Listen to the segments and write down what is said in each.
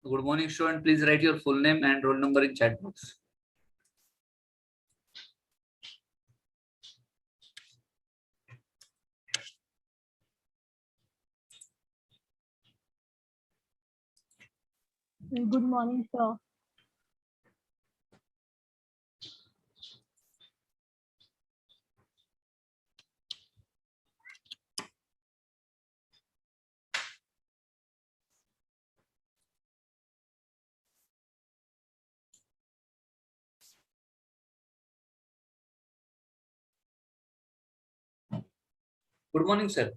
Good morning, student. Please write your full name and roll number in chat box. Good morning, sir. Good morning, sir.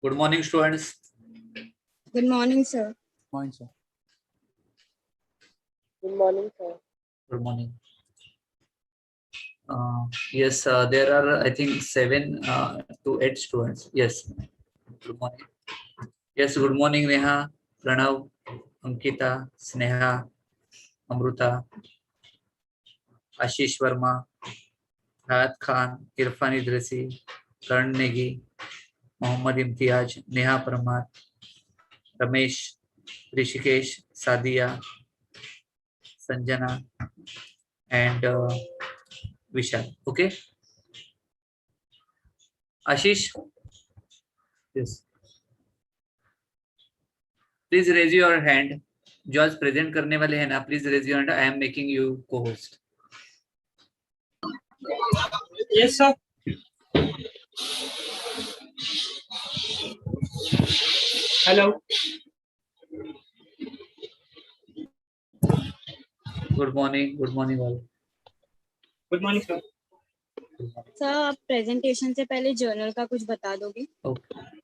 Good morning, students. Good morning, sir. Morning, sir. Good morning, sir. Good morning. Yes, there are, I think, 7 to 8 students. Yes. Good morning. Yes, good morning, Neha, Pranav, Ankita, Sneha, Amruta, Ashish Verma, Hayat Khan, Irfan Idrisi, Karan Negi, Mohammad Imtiaz, Neha Parmar, Ramesh, Rishikesh, Sadia, Sanjana, and Vishal. Okay. Ashish. Yes. Please raise your hand. जो आज present करने वाले हैं ना, please raise your hand. I am making you को host. Yes, sir. Hello. Good morning all. Good morning, sir. Sir आप presentation से पहले जर्नल का कुछ बता दोगे? ओके.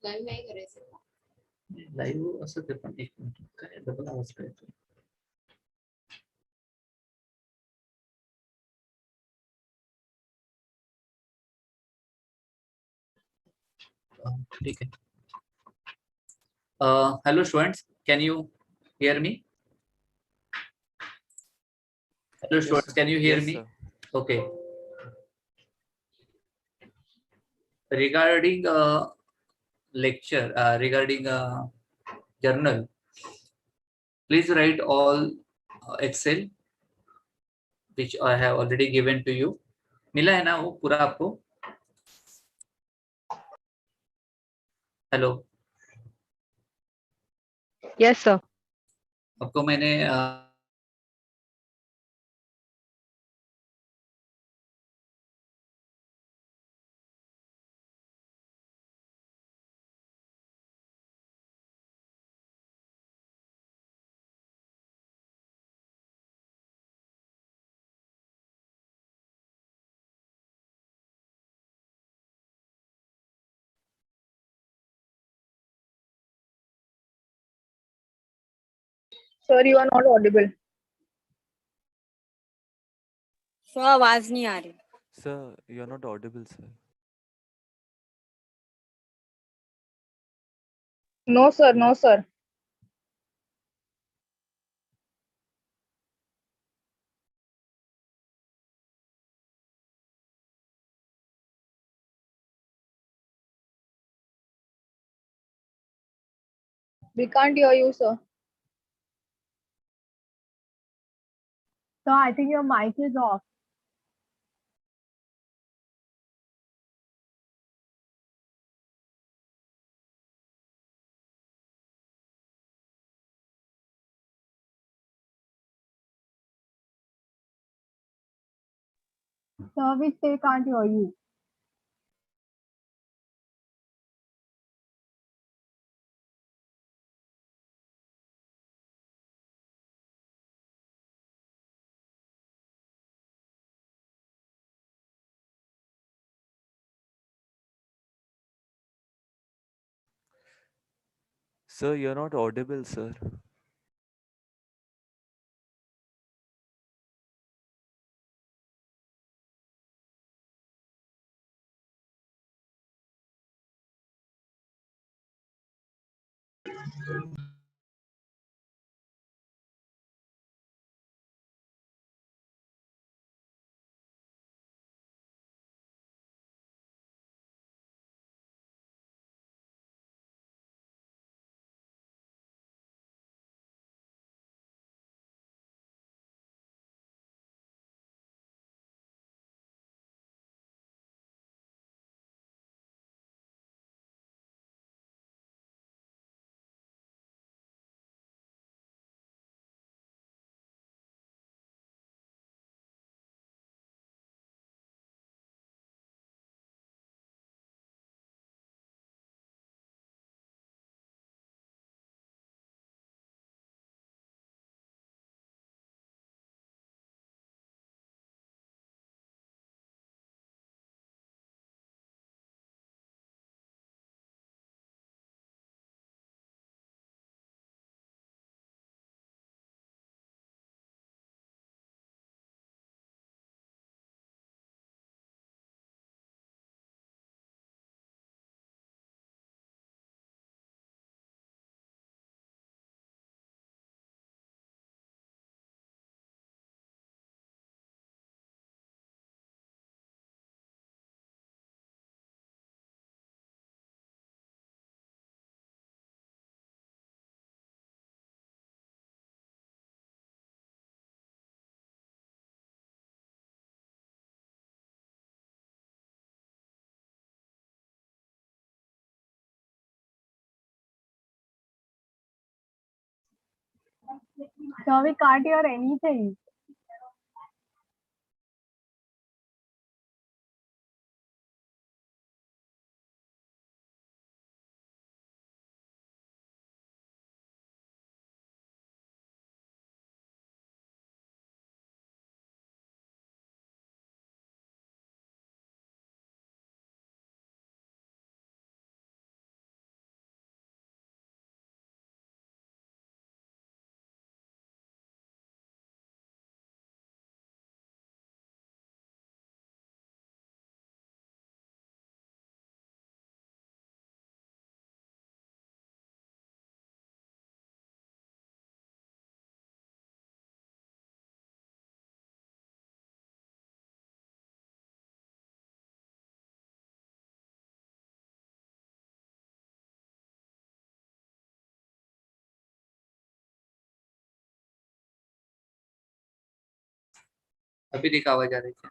लाईव्ह नाही करायचं. लाईव्ह असं ते पण एक मिनिट काय डबल आवाज काय येतो. ठीक आहे. Hello students, can you hear me? Hello students, can you hear me? Sir. Okay. Regarding lecture, regarding journal, please write all Excel which I have already given to you. मिला है ना वो पूरा आपको? हेलो. Yes, sir. आपको मैंने Sir, you are not audible. Sir आवाज नहीं आ रही. Sir, you are not audible, sir. No, sir. No, sir. We can't hear you, sir. Sir, I think your mic is off. Sir, we still can't hear you. Sir, you're not audible, sir. Sir, we can't hear anything. अभी देखा आवाज आ रही है.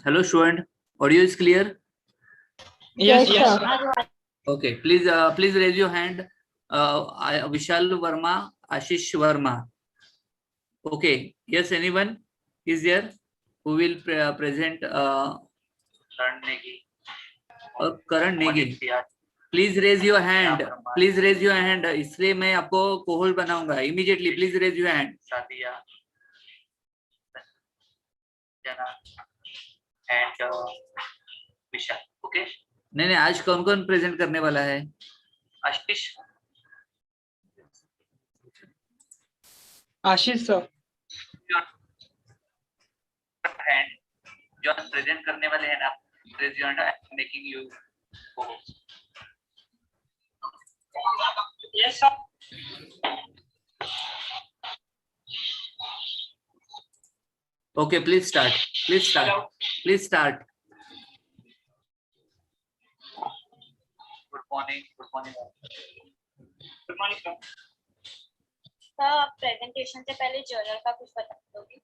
Hello, student. Audio is clear? Yes, Yes. sir. Okay. Please raise your hand. Vishal Verma, Ashish Verma. Okay. Yes, anyone is there who will present Karan Negi? Please raise your hand. Please raise your hand. इसलिए मैं आपको कोहोल बनाऊंगा. Immediately, please raise your hand. Sadia, Jana, and Vishal. Okay. नहीं आज कौन कौन present करने वाला है? आशीष. Ashish, sir. hand. जो present करने वाले हैं ना, raise your hand. I'm making you co-host. Yes, sir. Okay, please start. Please start. Hello. Please start. Good morning. Good morning. Good morning, sir. Sir presentation से पहले जर्नल का कुछ बता दोगे?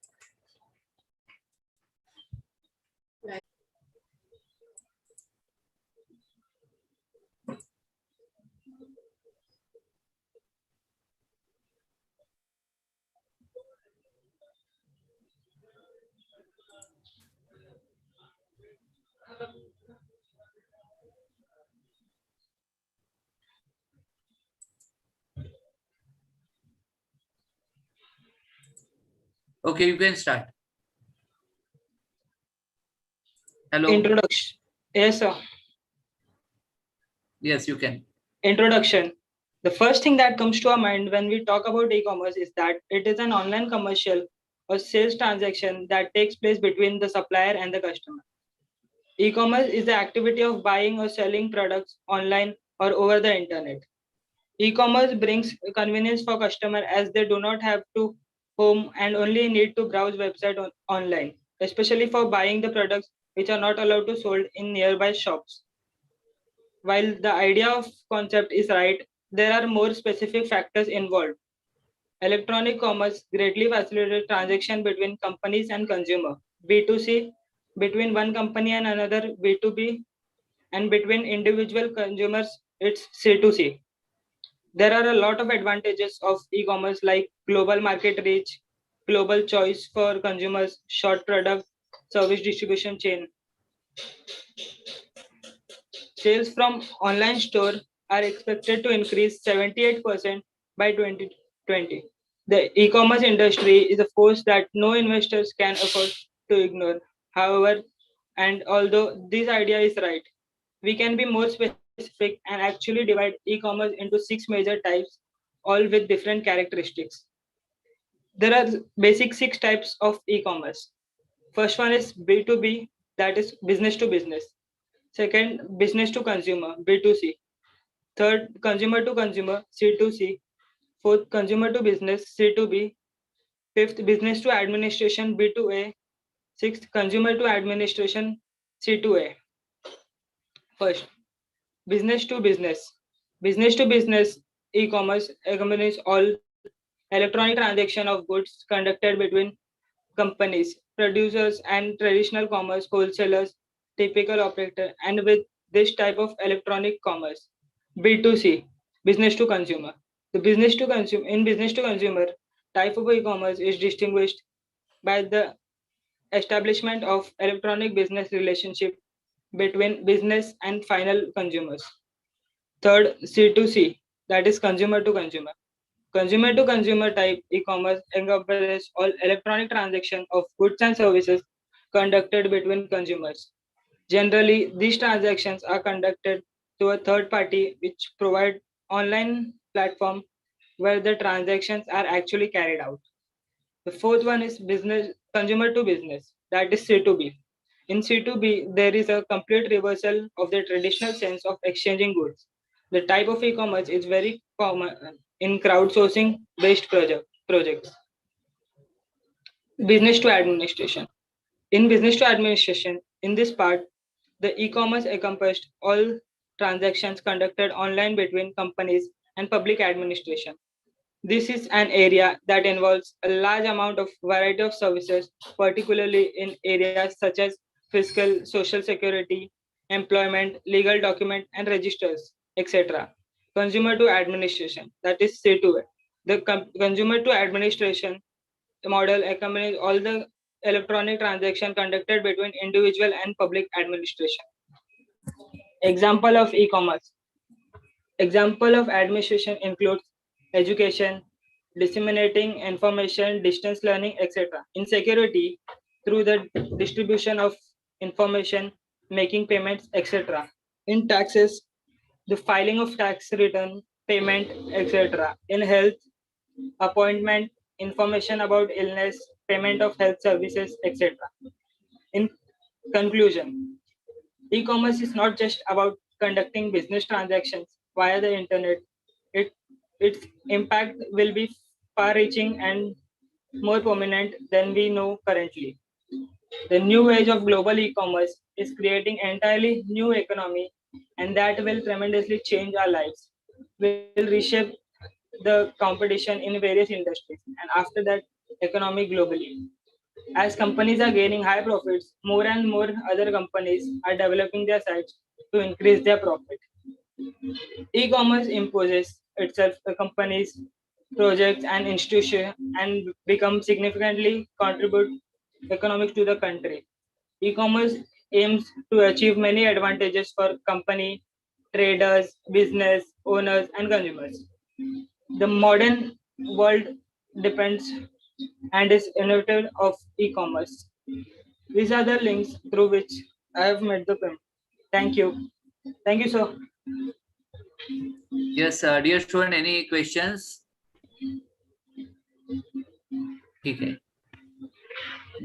Okay, you can start. Hello. Introduction. Yes, sir. Yes, you can. Introduction. The first thing that comes to our mind when we talk about e-commerce is that it is an online commercial or sales transaction that takes place between the supplier and the customer. E-commerce is the activity of buying or selling products online or over the internet. E-commerce brings convenience for customer as they do not have to home and only need to browse website online, especially for buying the products which are not allowed to sold in nearby shops. While the idea of concept is right, there are more specific factors involved. Electronic commerce greatly facilitates transaction between companies and consumer. B2C, between one company and another, B2B, and between individual consumers, it's C2C. There are a lot of advantages of e-commerce like global market reach, global choice for consumers, short product, service distribution chain. Sales from online store are expected to increase 78% by 2020. The e-commerce industry is a force that no investors can afford to ignore. However, and although this idea is right, we can be more specific and actually divide e-commerce into 6 major types, all with different characteristics. There are basic 6 types of e-commerce. First one is B2B, that is business to business. Second, business to consumer, B2C. Third, consumer to consumer, C2C. Fourth, consumer to business, C2B. Fifth, business to administration, B2A. Sixth, consumer to administration, C2A. First, business to business. Business to business e-commerce accommodates all electronic transaction of goods conducted between companies, producers, and traditional commerce wholesalers, typical operator, and with this type of electronic commerce. B2C, business to consumer. The business to consumer type of e-commerce is distinguished by the establishment of electronic business relationship between business and final consumers. Third, C2C, that is consumer to consumer. Consumer to consumer type e-commerce encompasses all electronic transaction of goods and services conducted between consumers. Generally, these transactions are conducted through a third party which provide online platform where the transactions are actually carried out. The fourth one is business consumer to business, that is C2B. In C2B, there is a complete reversal of the traditional sense of exchanging goods. The type of e-commerce is very common in crowdsourcing based projects. Business to administration. In business to administration, in this part, the e-commerce encompassed all transactions conducted online between companies and public administration. This is an area that involves a large amount of variety of services, particularly in areas such as fiscal, social security, employment, legal document and registers, etc. Consumer to administration, that is C2A. The consumer to administration model accompanies all the electronic transaction conducted between individual and public administration. Example of e-commerce. Example of administration includes education, disseminating information, distance learning, etc. In security, through the distribution of information, making payments, etc. In taxes, the filing of tax return, payment, etc. In health, appointment, information about illness, payment of health services, etc. In conclusion, e-commerce is not just about conducting business transactions via the internet. Its impact will be far-reaching and more prominent than we know currently. The new age of global e-commerce is creating entirely new economy, and that will tremendously change our lives. Will reshape the competition in various industries, and after that, economy globally. As companies are gaining high profits, more and more other companies are developing their sites to increase their profit. E-commerce imposes itself to companies, projects, and institutions and become significantly contribute economics to the country. E-commerce aims to achieve many advantages for company, traders, business owners, and consumers. The modern world depends and is innovative of e-commerce. These are the links through which I have made the payment. Thank you. Thank you, sir. Yes, dear student, any questions? Okay.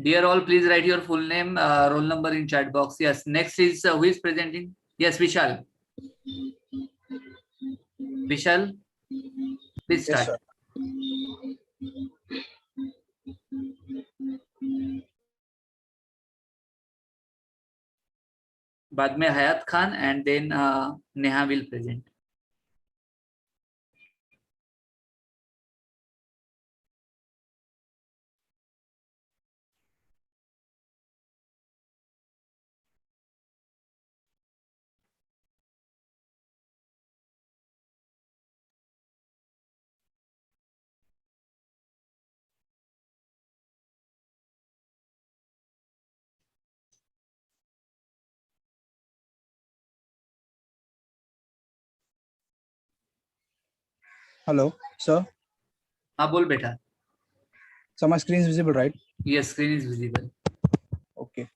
Dear all, please write your full name, roll number in chat box. Yes, next is who is presenting? Yes, Vishal. Vishal, please Yes, start. sir. बाद में हयात Khan and then Neha will present. Hello, sir. हाँ बोल बेटा. So my screen is visible, right? Yes, screen is visible. Okay.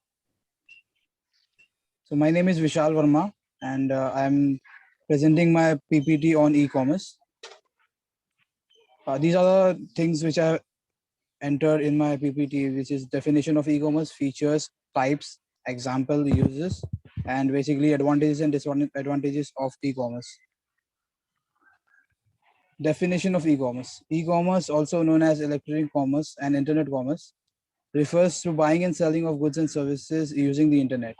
So my name is Vishal Verma, and I'm presenting my PPT on e-commerce. These are the things which I entered in my PPT, which is definition of e-commerce, features, types, example uses, and basically advantages and disadvantages of e-commerce. Definition of e-commerce. E-commerce, also known as electronic commerce and internet commerce, refers to buying and selling of goods and services using the internet.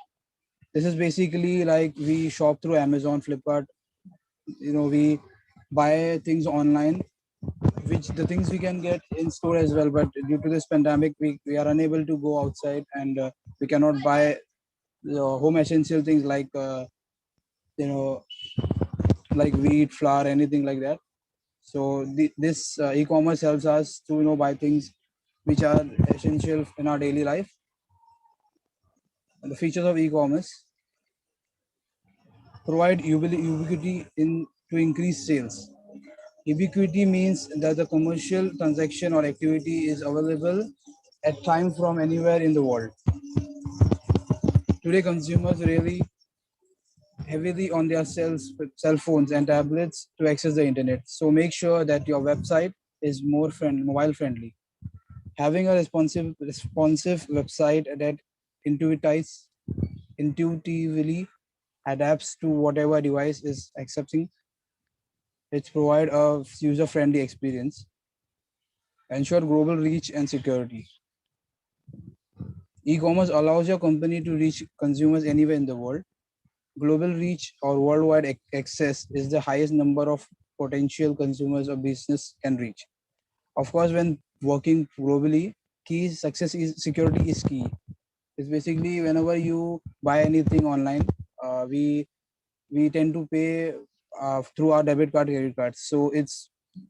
This is basically like we shop through Amazon, Flipkart. We buy things online, which the things we can get in store as well. But due to this pandemic, we are unable to go outside, and we cannot buy home essential things like like wheat, flour, anything like that. So this e-commerce helps us to buy things which are essential in our daily life. And the features of e-commerce: provide ubiquity to increase sales. Ubiquity means that the commercial transaction or activity is available at time from anywhere in the world. Today, consumers rely heavily on their cell phones and tablets to access the internet. So make sure that your website is more mobile friendly. Having a responsive website that intuitively adapts to whatever device is accepting. It provide a user-friendly experience. Ensure global reach and security. E-commerce allows your company to reach consumers anywhere in the world. Global reach or worldwide access is the highest number of potential consumers a business can reach. Of course, when working globally, security is key. It's basically whenever you buy anything online, we tend to pay through our debit card, credit cards. So it's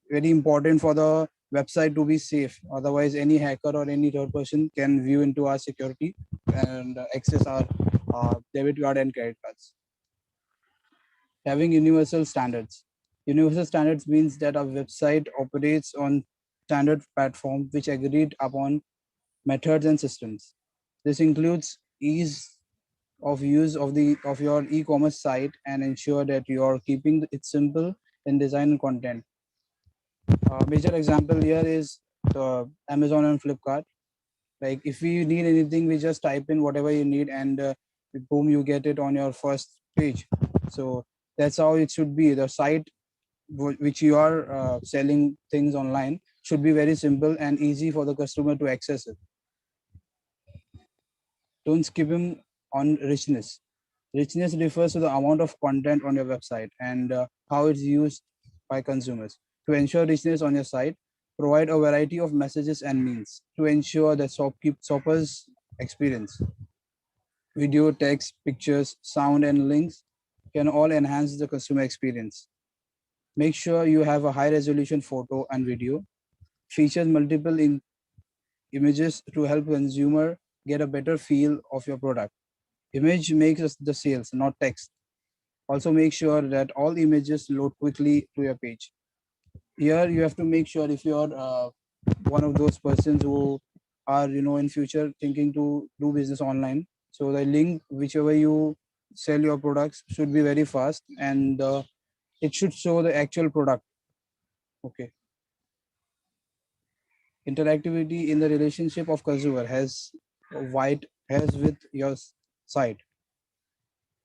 very important for the website to be safe. Otherwise, any hacker or any third person can view into our security and access our debit card and credit cards. Having universal standards. Universal standards means that a website operates on standard platform which agreed upon methods and systems. This includes ease of use of your e-commerce site and ensure that you are keeping it simple in design and content. Major example here is the Amazon and Flipkart. Like if you need anything, we just type in whatever you need, and boom, you get it on your first page. So that's how it should be. The site which you are selling things online should be very simple and easy for the customer to access it. Don't skip him on richness. Richness refers to the amount of content on your website and how it's used by consumers. To ensure richness on your site, provide a variety of messages and means to ensure the shopper's experience. Video, text, pictures, sound, and links can all enhance the customer experience. Make sure you have a high resolution photo and video. Features multiple images to help consumer get a better feel of your product. Image makes the sales, not text. Also make sure that all images load quickly to your page. Here you have to make sure if you're one of those persons who are in future thinking to do business online, so the link whichever you sell your products should be very fast, and it should show the actual product. Okay. Interactivity in the relationship of consumer has with your site.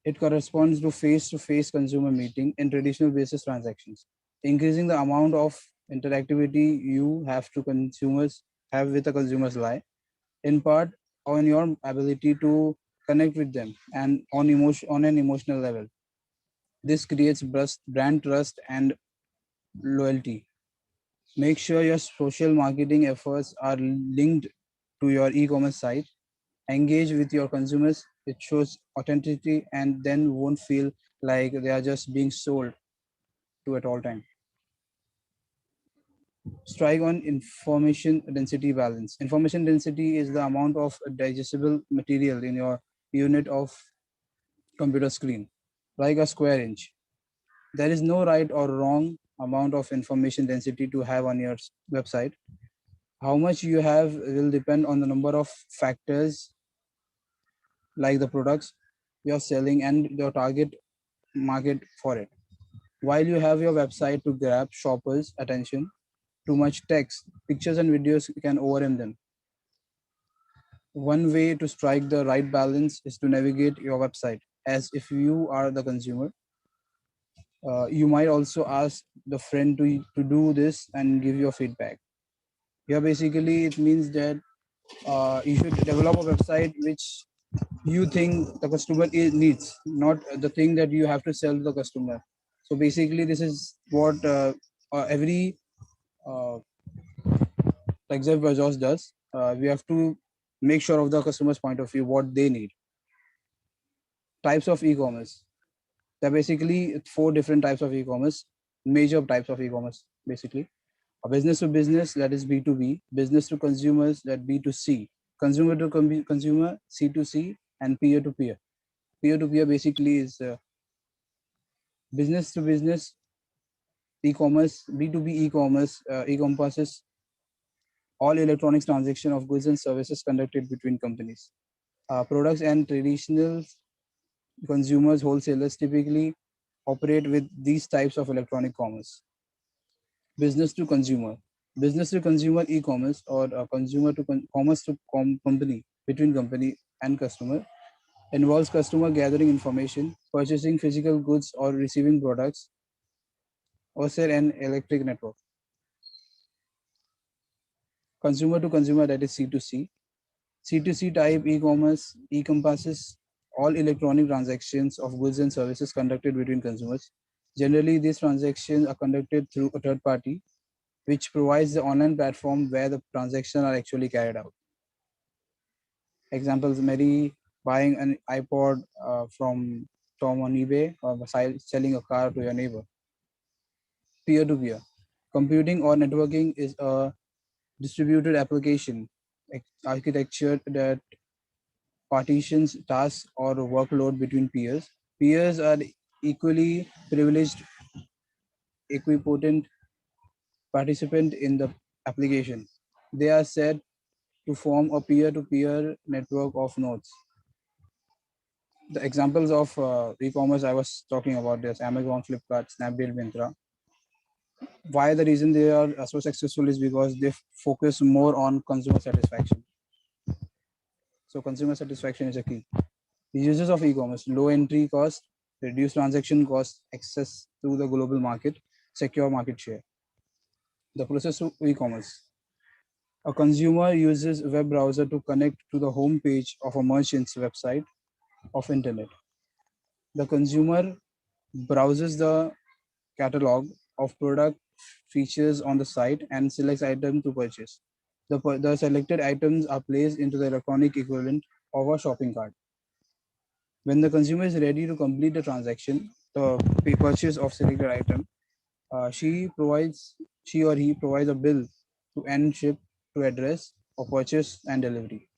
It corresponds to face-to-face consumer meeting in traditional basis transactions. Increasing the amount of interactivity you have with the consumers lie in part on your ability to connect with them and on an emotional level. This creates brand trust and loyalty. Make sure your social marketing efforts are linked to your e-commerce site. Engage with your consumers. It shows authenticity and then won't feel like they are just being sold to at all time. Strike on information density balance. Information density is the amount of digestible material in your unit of computer screen, like a square inch. There is no right or wrong amount of information density to have on your website. How much you have will depend on the number of factors like the products you're selling and your target market for it. While you have your website to grab shoppers' attention, too much text, pictures, and videos can overwhelm them. One way to strike the right balance is to navigate your website as if you are the consumer. You might also ask the friend to do this and give your feedback. Here, basically, it means that you should develop a website which you think the customer needs, not the thing that you have to sell to the customer. So basically, this is what every uh, like Jeff Bezos does. We have to make sure of the customer's point of view, what they need. Types of e-commerce. There are basically four different types of e-commerce, major types of e-commerce, basically. A business to business, that is B2B, business to consumers, that B2C, consumer to consumer, C2C, and peer to peer. Peer to peer basically is business to business e-commerce. B2B e-commerce encompasses all electronics transaction of goods and services conducted between companies. Products and traditional consumers, wholesalers typically operate with these types of electronic commerce. Business to consumer. Business to consumer e-commerce or consumer to commerce to company, between company and customer, involves customer gathering information, purchasing physical goods or receiving products, or say an electric network. Consumer to consumer, that is C2C. C2C type e-commerce encompasses all electronic transactions of goods and services conducted between consumers. Generally, these transactions are conducted through a third party, which provides the online platform where the transactions are actually carried out. Examples: Mary buying an iPod from Tom on eBay, or selling a car to your neighbor. Peer-to-peer. Computing or networking is a distributed application architecture that partitions tasks or workload between peers. Peers are equally privileged, equipotent participant in the application. They are said to form a peer-to-peer network of nodes. The examples of e-commerce I was talking about, this Amazon, Flipkart, Snapdeal, Myntra. Why the reason they are so successful is because they focus more on consumer satisfaction. So consumer satisfaction is a key. The uses of e-commerce: low entry cost, reduced transaction cost, access to the global market, secure market share. The process of e-commerce: a consumer uses a web browser to connect to the home page of a merchant's website of internet. The consumer browses the catalog of product features on the site and selects item to purchase. The selected items are placed into the electronic equivalent of a shopping cart. When the consumer is ready to complete the transaction, the purchase of selected item, she or he provides a bill to end ship to address of purchase and delivery.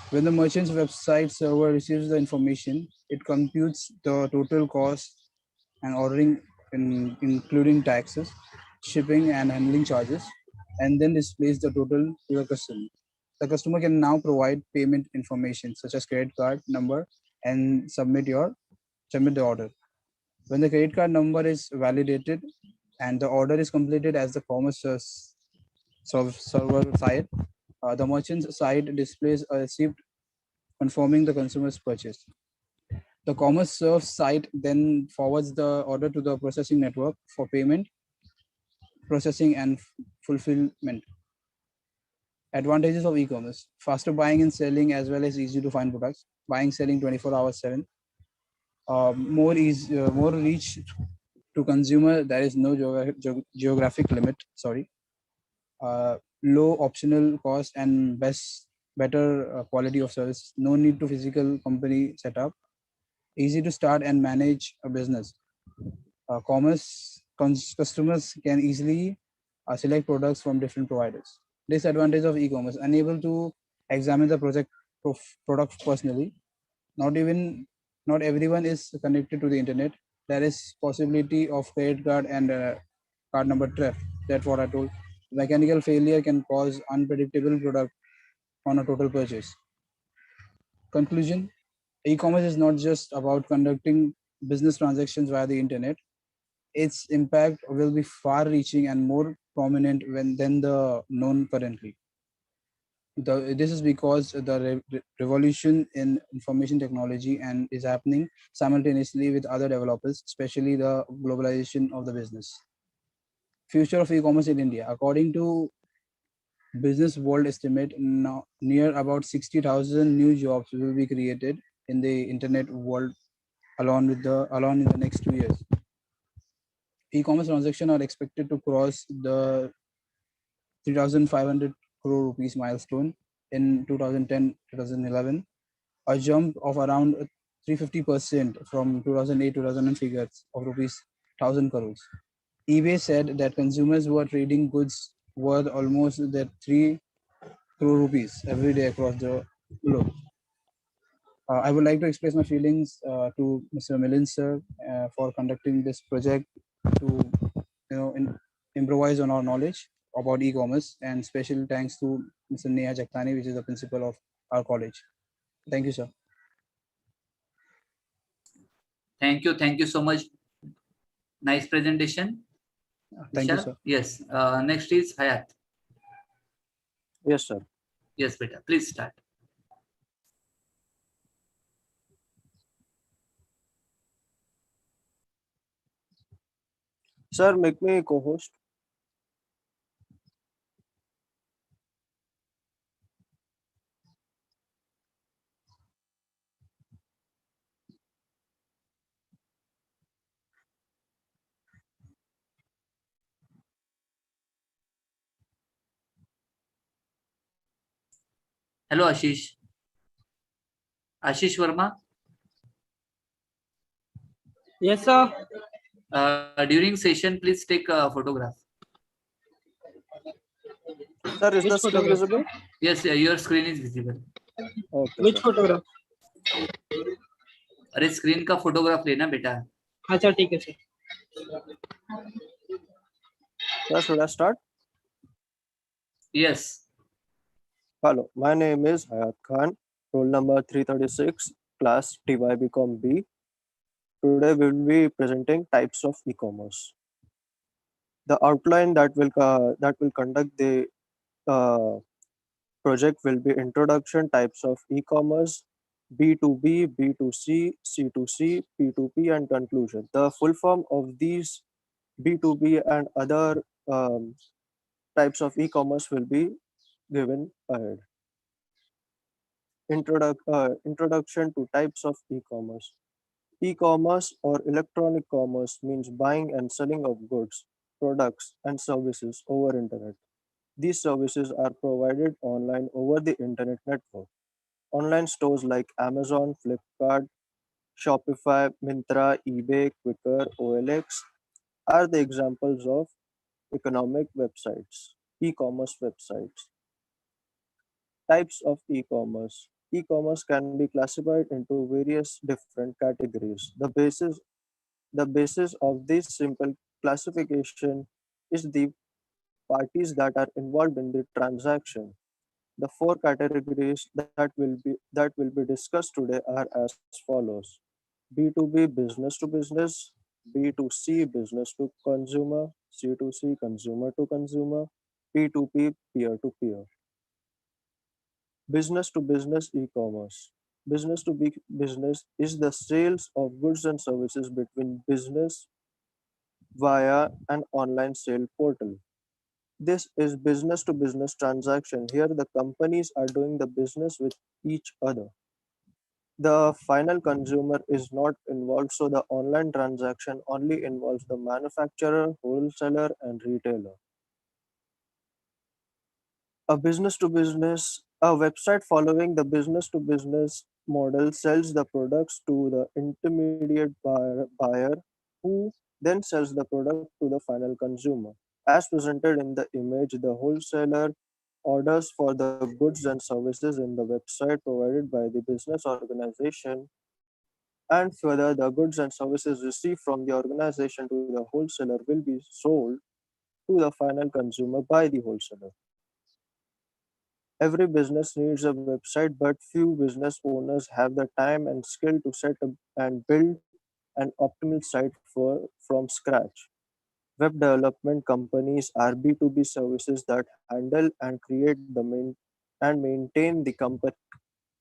When the merchant's website server receives the information, it computes the total cost and ordering, including taxes, shipping, and handling charges, and then displays the total to the customer. The customer can now provide payment information such as credit card number and submit the order. When the credit card number is validated and the order is completed as the commerce server side, the merchant's side displays a receipt confirming the consumer's purchase. The commerce serve site then forwards the order to the processing network for payment, processing, and fulfillment. Advantages of e-commerce: faster buying and selling as well as easy to find products. Buying, selling 24 hours 7. More reach to consumer. There is no geographic limit. Sorry. Low optional cost and better quality of service. No need to physical company setup. Easy to start and manage a business. Customers can easily select products from different providers. Disadvantage of e-commerce: unable to examine the product personally. Not even not everyone is connected to the internet. There is possibility of credit card and card number theft. That's what I told. Mechanical failure can cause unpredictable product on a total purchase. Conclusion: e-commerce is not just about conducting business transactions via the internet. Its impact will be far-reaching and more prominent than the known currently. This is because the revolution in information technology and is happening simultaneously with other developers, especially the globalization of the business. Future of e-commerce in India. According to Business World estimate, now near about 60,000 new jobs will be created in the internet world alone in the next 2 years. E-commerce transactions are expected to cross the 3,500 crore rupees milestone in 2010-2011, a jump of around 350% from 2008-2009 figures of rupees 1,000 crores. eBay said that consumers were trading goods worth almost that 3 crore rupees every day across the globe. I would like to express my feelings to Mr. Milind sir for conducting this project to improvise on our knowledge about e-commerce, and special thanks to Mr. Neha Jaktani, which is the principal of our college. Thank you, sir. Thank you. Thank you so much. Nice presentation. Thank you, Vishal? sir. Yes. Next is Hayat. Yes, sir. Yes, beta. Please start. Sir, make me co-host. Hello, Ashish. Ashish Verma. Yes, sir. During session, please take a photograph. Sir, is the Which screen photograph? visible? Yes, your screen is visible. Okay, Which sir. photograph? अरे screen का photograph लेना बेटा. अच्छा ठीक है sir. Sir, should I start? Yes. Hello, my name is Hayat Khan, roll number 336, class tybcom B. Today we will be presenting types of e-commerce. The outline that will conduct the project will be introduction types of e-commerce, B2B, B2C, C2C, P2P, and conclusion. The full form of these B2B and other types of e-commerce will be given ahead. Introduction to types of e-commerce. E-commerce or electronic commerce means buying and selling of goods, products, and services over internet. These services are provided online over the internet network. Online stores like Amazon, Flipkart, Shopify, Myntra, eBay, Quicker, OLX are the examples of economic websites, e-commerce websites. Types of e-commerce. E-commerce can be classified into various different categories. The basis of this simple classification is the parties that are involved in the transaction. The four categories that will be discussed today are as follows: B2B, business to business; B2C, business to consumer; C2C, consumer to consumer; P2P, peer to peer. Business to business e-commerce. Business to business is the sales of goods and services between business via an online sale portal. This is business to business transaction. Here the companies are doing the business with each other. The final consumer is not involved, so the online transaction only involves the manufacturer, wholesaler, and retailer. A website following the business to business model sells the products to the intermediate buyer who then sells the product to the final consumer. As presented in the image, the wholesaler orders for the goods and services in the website provided by the business organization, and further the goods and services received from the organization to the wholesaler will be sold to the final consumer by the wholesaler. Every business needs a website, but few business owners have the time and skill to set up and build an optimal site from scratch. Web development companies are B2B services that handle and create and maintain the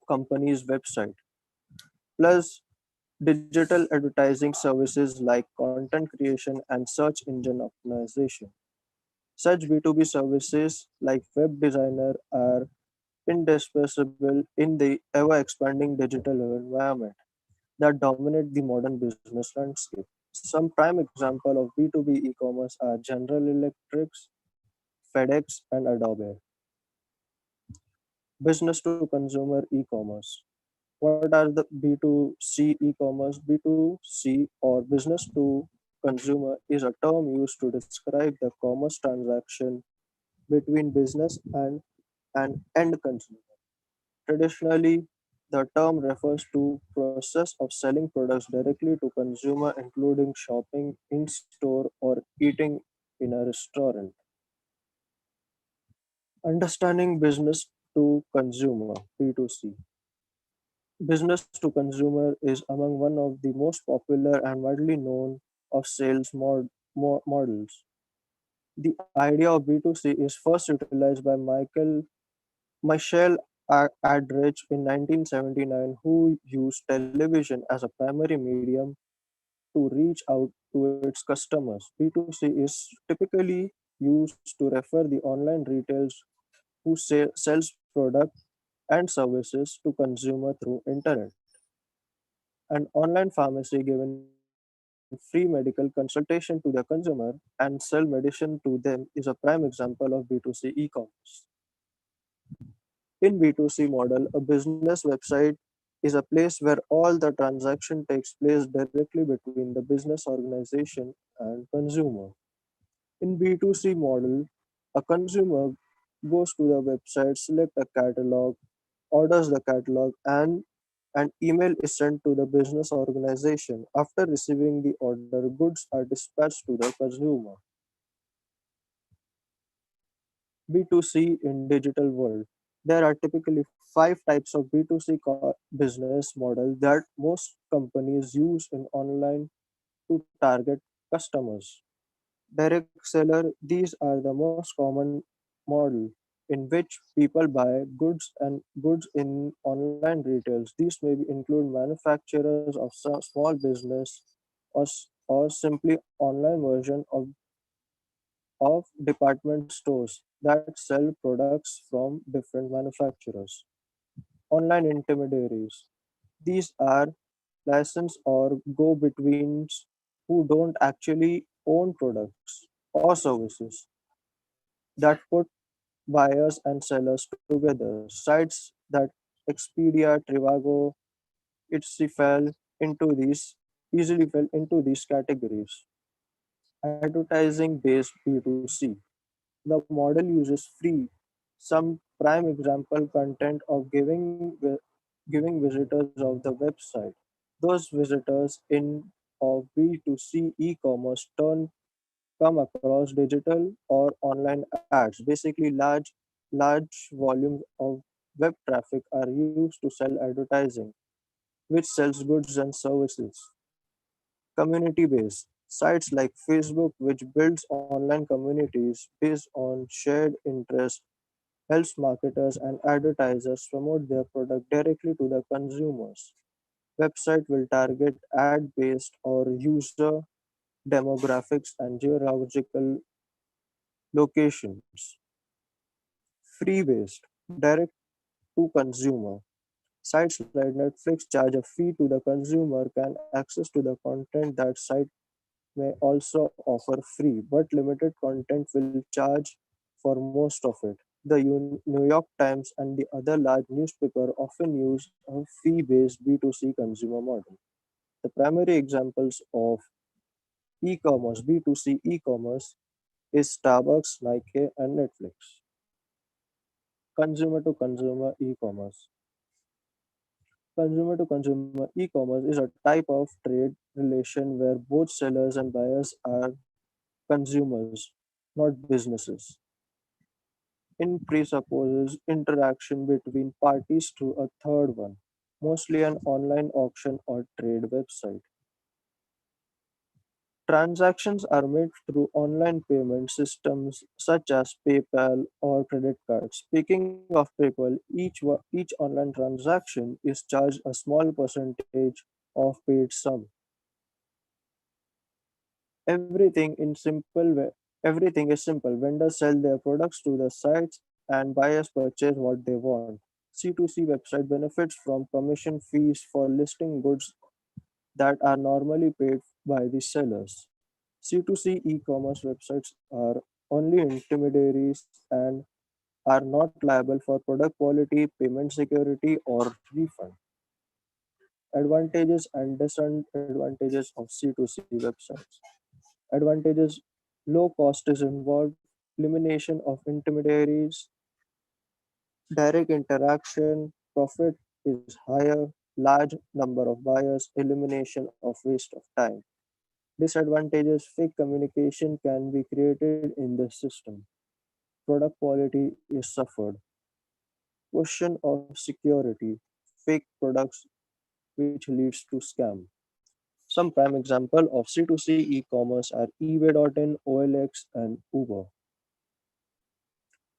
company's website. Plus, digital advertising services like content creation and search engine optimization. Such B2B services like web designer are indispensable in the ever expanding digital environment that dominate the modern business landscape. Some prime example of B2B e-commerce are General Electrics, FedEx, and Adobe. Business to consumer e-commerce. What are the B2C e-commerce? B2C or business to consumer is a term used to describe the commerce transaction between business and an end consumer. Traditionally, the term refers to process of selling products directly to consumer, including shopping in store or eating in a restaurant. Understanding business to consumer (B2C). Business to consumer is among one of the most popular and widely known of sales models. The idea of B2C is first utilized by Michel Aldrich in 1979, who used television as a primary medium to reach out to its customers. B2C is typically used to refer the online retailers who sells products and services to consumer through internet. An online pharmacy giving free medical consultation to their consumer and sell medicine to them is a prime example of B2C e-commerce. In B2C model, a business website is a place where all the transaction takes place directly between the business organization and consumer. In B2C model, a consumer goes to the website, select a catalog, orders the catalog, and an email is sent to the business organization. After receiving the order, goods are dispatched to the consumer. B2C in digital world. There are typically five types of B2C business model that most companies use in online to target customers. Direct seller, these are the most common model. in which people buy goods in online retails. These may include manufacturers of some small business or simply online version of department stores that sell products from different manufacturers. Online intermediaries. These are licensed or go-betweens who don't actually own products or services that put buyers and sellers together. Sites that Expedia, Trivago, easily fell into these categories. Advertising based B2C. The model uses free, some prime example content of giving visitors of the website. Those visitors in of B2C e-commerce turn come across digital or online ads. Basically, large volumes of web traffic are used to sell advertising, which sells goods and services. Community based sites like Facebook, which builds online communities based on shared interests, helps marketers and advertisers promote their product directly to the consumers. Website will target ad based or user demographics and geographical locations. Free based direct to consumer. Sites like Netflix charge a fee to the consumer can access to the content that site may also offer free, but limited content will charge for most of it. The New York Times and the other large newspaper often use a fee-based B2C consumer model. The primary examples of e-commerce, B2C e-commerce is Starbucks, Nike, and Netflix. Consumer to consumer e-commerce. Consumer to consumer e-commerce is a type of trade relation where both sellers and buyers are consumers, not businesses. It presupposes interaction between parties through a third one, mostly an online auction or trade website. Transactions are made through online payment systems such as PayPal or credit cards. Speaking of PayPal, each online transaction is charged a small percentage of paid sum. Everything in simple way, Everything is simple. Vendors sell their products to the sites and buyers purchase what they want. C2C website benefits from commission fees for listing goods that are normally paid by the sellers. C2C e-commerce websites are only intermediaries and are not liable for product quality, payment security, or refund. Advantages and disadvantages of C2C websites. Advantages: low cost is involved, elimination of intermediaries, direct interaction, profit is higher, large number of buyers, elimination of waste of time. Disadvantages: fake communication can be created in the system. Product quality is suffered. Question of security: fake products which leads to scam. Some prime example of C2C e-commerce are eBay.in, OLX, and Uber.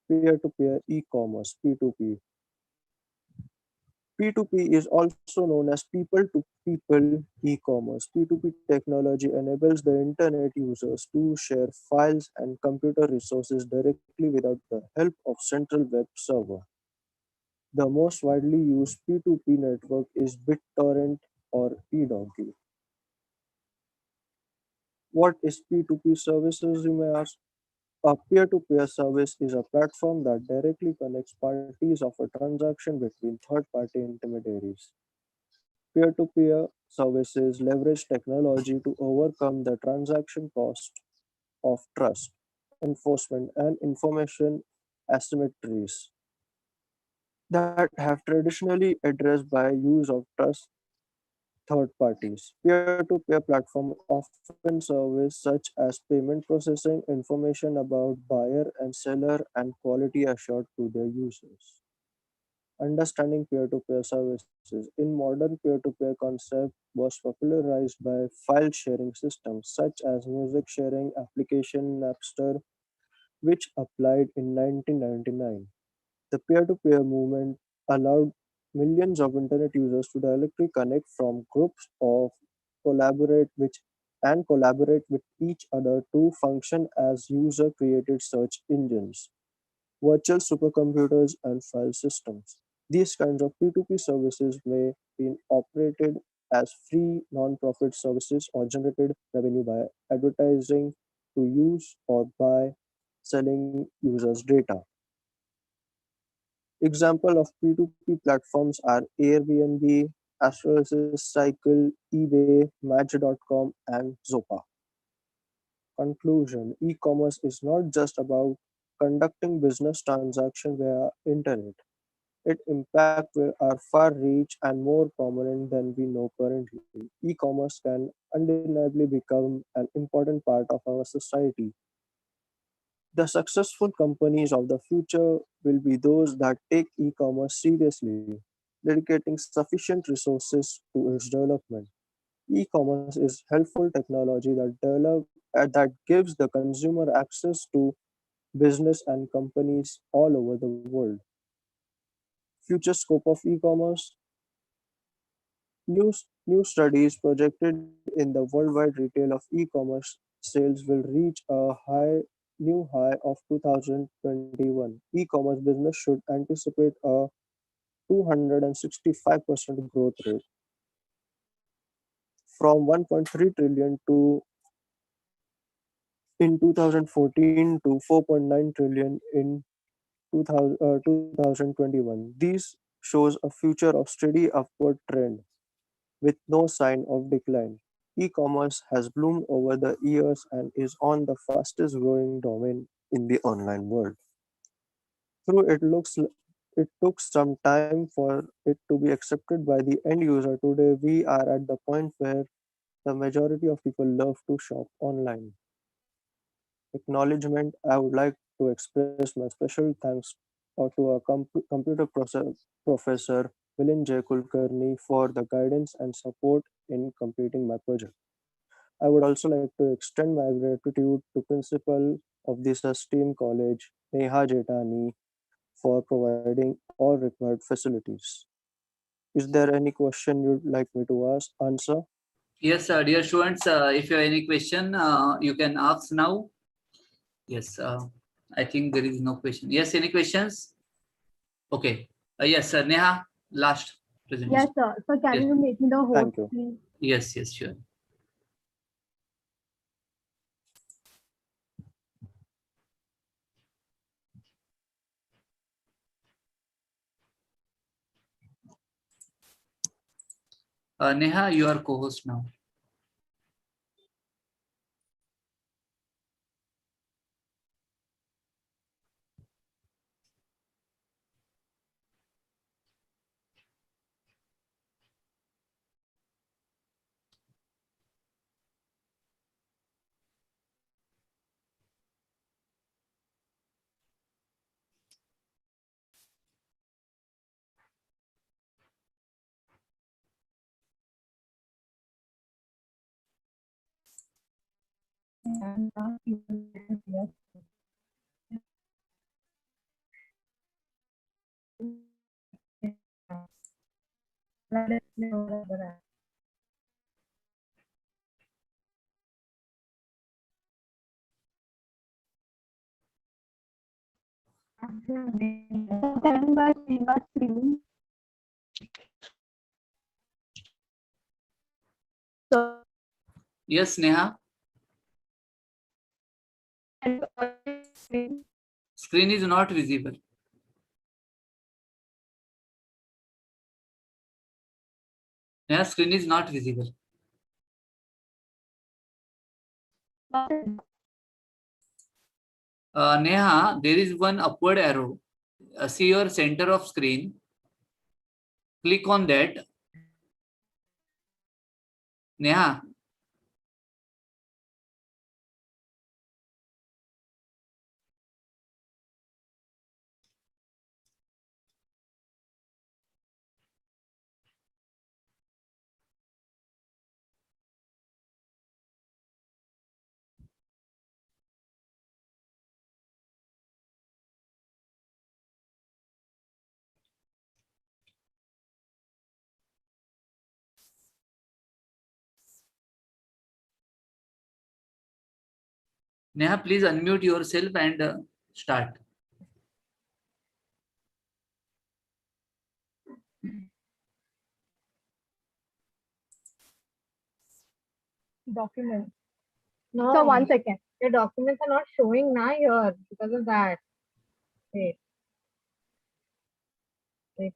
Peer-to-peer e-commerce (P2P). P2P is also known as people-to-people e-commerce. P2P technology enables the internet users to share files and computer resources directly without the help of central web server. The most widely used P2P network is BitTorrent or eDonkey. What is P2P services, you may ask? A peer-to-peer service is a platform that directly connects parties of a transaction between third-party intermediaries. Peer-to-peer services leverage technology to overcome the transaction cost of trust, enforcement, and information asymmetries that have traditionally addressed by use of trust third parties. Peer-to-peer platforms often service such as payment processing, information about buyer and seller, and quality assured to their users. Understanding peer-to-peer services. In modern peer-to-peer concept was popularized by file sharing systems such as music sharing application Napster, which applied in 1999. The peer-to-peer movement allowed millions of internet users to directly connect from groups of collaborate which and collaborate with each other to function as user-created search engines, virtual supercomputers, and file systems. These kinds of P2P services may be operated as free non-profit services or generated revenue by advertising to use or by selling users data. Example of P2P platforms are Airbnb, Astrosis Cycle, eBay, Match.com, and Zopa. Conclusion: e-commerce is not just about conducting business transactions via internet. Its impact are far reach and more prominent than we know currently. E-commerce can undeniably become an important part of our society. The successful companies of the future will be those that take e-commerce seriously, dedicating sufficient resources to its development. E-commerce is helpful technology that gives the consumer access to business and companies all over the world. Future scope of e-commerce: new studies projected in the worldwide retail of e-commerce sales will reach a new high of 2021. E-commerce business should anticipate a 265% growth rate from 1.3 trillion to in 2014 to 4.9 trillion in 2021. This shows a future of steady upward trend with no sign of decline. E-commerce has bloomed over the years and is on the fastest growing domain in the online world. Through it took some time for it to be accepted by the end user. Today we are at the point where the majority of people love to shop online. Acknowledgement: I would like to express my special thanks to our computer professor Milin J. Kulkarni for the guidance and support in completing my project. I would also like to extend my gratitude to Principal of this esteemed college, Neha Jetani, for providing all required facilities. Is there any question you'd like me to answer? Yes, dear students, if you have any question, you can ask now. Yes, I think there is no question. Yes, any questions? Okay. Yes, Neha, last presentation. Yes, sir. So can Yes. you make me the host, Thank you. please? Yes, yes, sure. Neha, you are co-host now. Can you guys see my screen? So Yes, Neha. can you screen? Screen is not visible. Neha, screen is not visible. Neha, there is one upward arrow. See your center of screen. Click on that. Neha, Neha, please unmute yourself and start. Documents. No, So 1 second. the documents are not showing now here because of that. Wait. Wait.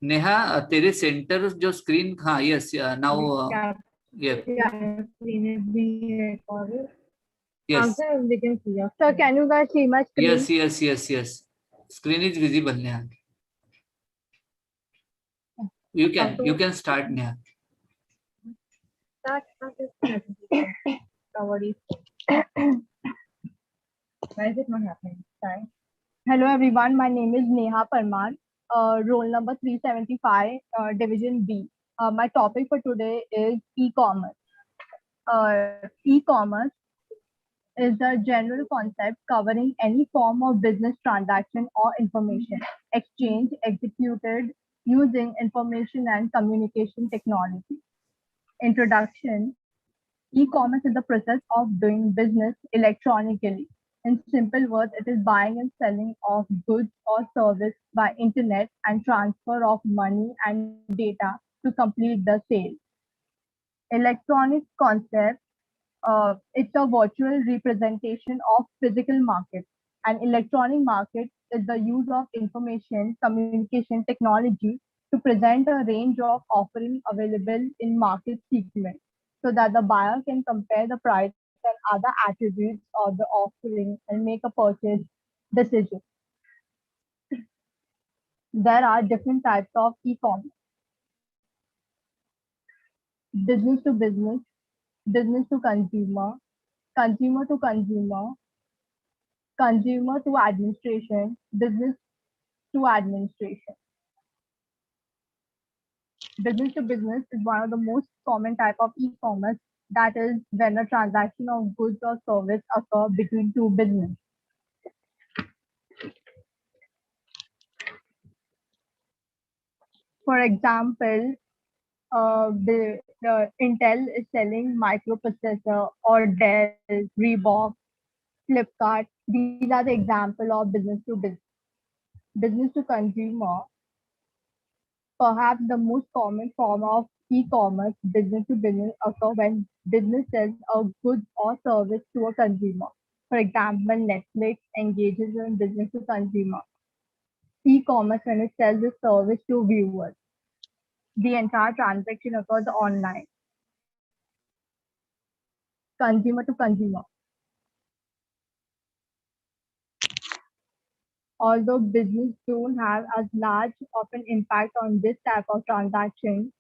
Neha तेरे centre जो screen, हाँ yes now Yeah, Screen is being recorded. Yes Answer we can see. So can you guys see my screen? Yes screen is visible Neha. You can start Neha. Start this presentation. What is Why is it not happening? Sorry. Hello everyone, my name is Neha Parmar, roll number 375, division B. My topic for today is e-commerce. E-commerce is a general concept covering any form of business transaction or information exchange executed using information and communication technology. Introduction. E-commerce is the process of doing business electronically. In simple words, it is buying and selling of goods or service by internet and transfer of money and data to complete the sale. Electronic concept, it's a virtual representation of physical market. An electronic market is the use of information communication technology to present a range of offerings available in market segment so that the buyer can compare the price and other attributes of the offering and make a purchase decision. There are different types of e-commerce: business to business, business to consumer, consumer to consumer, consumer to administration, business to administration. Business to business is one of the most common type of e-commerce, that is when a transaction of goods or service occur between two businesses. For example, the Intel is selling microprocessor, or Dell, Reebok, Flipkart. These are the example of business to business. Business to consumer, perhaps the most common form of e-commerce, business to business, occur when business sells a good or service to a consumer. For example, Netflix engages in business to consumer. E-commerce when it sells a service to viewers. The entire transaction occurs online. Consumer to consumer. Although business don't have as large of an impact on this type of transaction,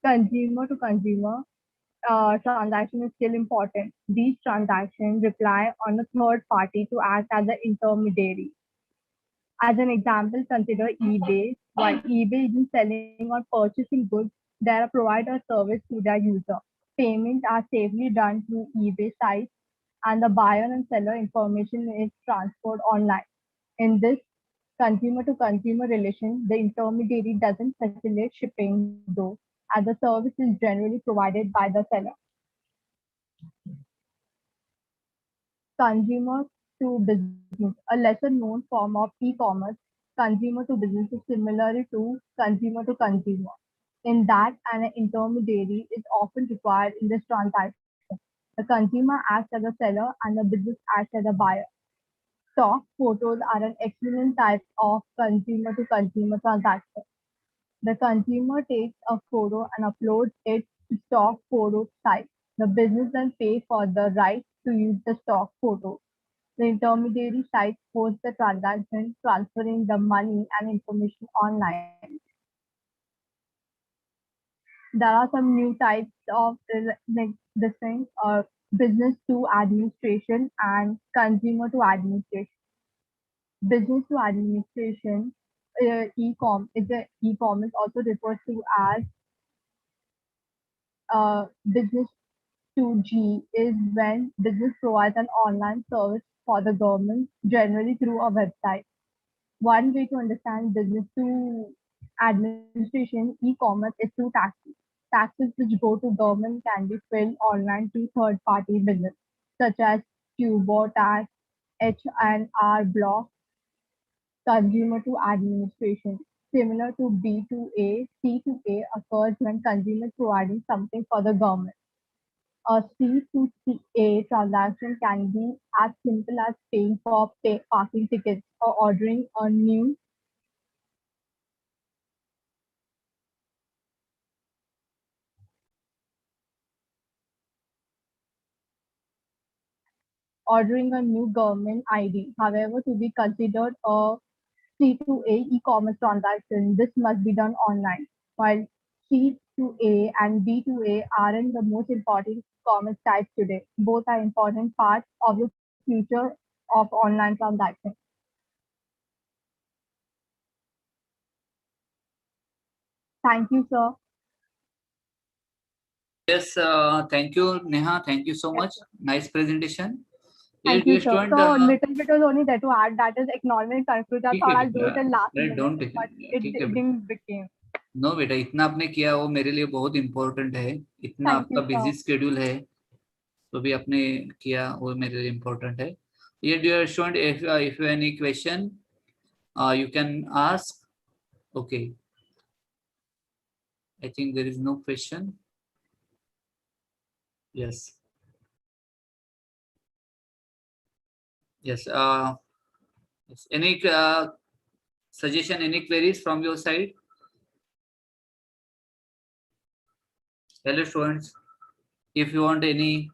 consumer to consumer transaction is still important. These transactions rely on a third party to act as an intermediary. As an example, consider eBay. While eBay isn't selling or purchasing goods, they provide a service to their user. Payments are safely done through eBay sites, and the buyer and seller information is transferred online. In this consumer to consumer relation, the intermediary doesn't facilitate shipping, though, as the service is generally provided by the seller. Consumer to business, a lesser known form of e-commerce. Consumer to business is similar to consumer to consumer, in that an intermediary is often required in this transaction. The consumer acts as a seller and the business acts as a buyer. Stock photos are an excellent type of consumer to consumer transaction. The consumer takes a photo and uploads it to stock photo site. The business then pays for the right to use the stock photo. The intermediary site posts the transaction, transferring the money and information online. There are some new types of like this thing, business to administration and consumer to administration. Business to administration, e-commerce also refers to as business to G, is when business provides an online service for the government, generally through a website. One way to understand business to administration e-commerce is through taxes. Taxes which go to government can be filed online to third-party business, such as TurboTax, H&R Block, consumer to administration. Similar to B2A, C2A occurs when consumers providing something for the government. A C2A transaction can be as simple as paying for parking tickets or ordering a new government ID. However, to be considered a C2A e-commerce transaction, this must be done online. While C2A and B2A aren't the most important commerce types today, both are important parts of the future of online transactions. Thank you, sir. Yes, thank you, Neha. Thank you so Yes, much. sir. Nice presentation. Yes, Thank you, dear sir. student, So, little bit was only there to add, that is economic conclusion. I ठीक thought है I'll do it बेटा, in last अरे minute, don't but it ठीक है बेटा, didn't became. No बेटा, इतना आपने किया वो मेरे लिए बहुत इम्पोर्टेंट है, इतना Thank आपका you, बिजी sir. स्केड्यूल है, तो भी आपने किया वो मेरे लिए इम्पोर्टेंट है. ये dear student, if you any question, you can ask. Okay, I think there is no question. Yes. Yes. Yes. Any suggestion, any queries from your side? Hello students, if you want any